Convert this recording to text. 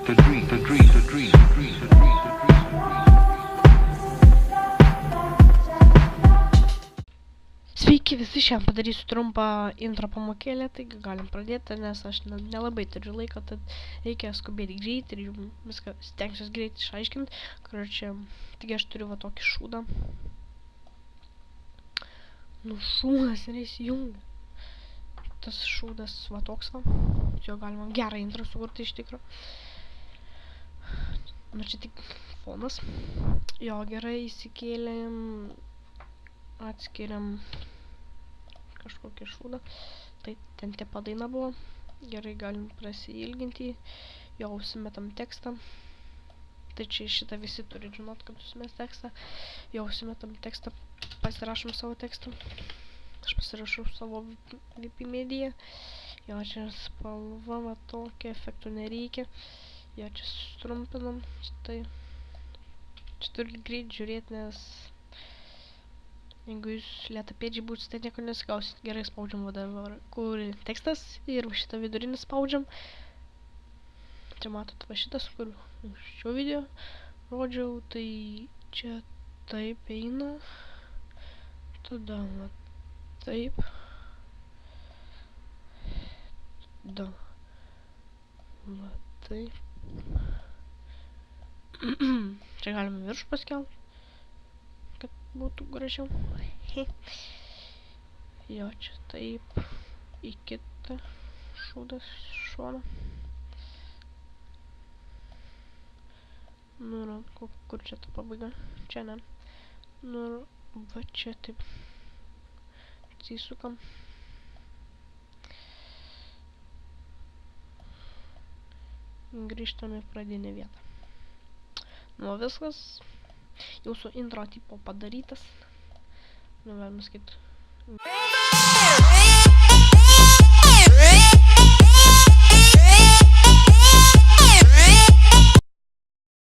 Sveiki visi, šiandien padarysiu trumpą intro pamokėlę, taigi galim pradėti, nes aš nelabai turiu laiko, tad reikia skubėti greit ir viską stengsiuos greit išaiškinti. Karočią, taigi aš turiu va tokį šūdą. Nu šūdas yra įsijungia. Tas šūdas va toks va. Jo galima gerą intro sukurti iš tikro. Nu čia tik fonas. Jo gerai įsikėlėm. Atskiriam kažkokį šūdą. Tai ten tie padaina buvo. Gerai galim prasiilginti. Jo užsimetam tekstą. Tai čia šitą visi turi žinot, kad užsimes tekstą. Jo užsimetam tekstą. Pasirašom savo tekstą. Aš pasirašau savo Wikimedia. Jo čia spalva va tokia, efektų nereikia. Jo čia strumpinam. Tai čia turi greit žiūrėti, nes jeigu jūs lėtapėdžiai būsit, tai nieko nesigausit. Gerai spaudžiam va dabar, kur tekstas ir va šitą vidurinį spaudžiam. Čia matot va šitas, kur šio video rodžiau, tai čia taip eina. Tada va taip. Da. Va taip. Čia galime virš paskelti, kad būtų gražiau. Jo, čia taip. Į kitą šūdą šoną. Nu ir kur čia ta pabaiga? Čia ne. Nu ir va čia taip. Atsisukam. Grįžtame į pradinę vietą. Nu viskas. Jūsų intro tipo padarytas. Nu galima sakyti.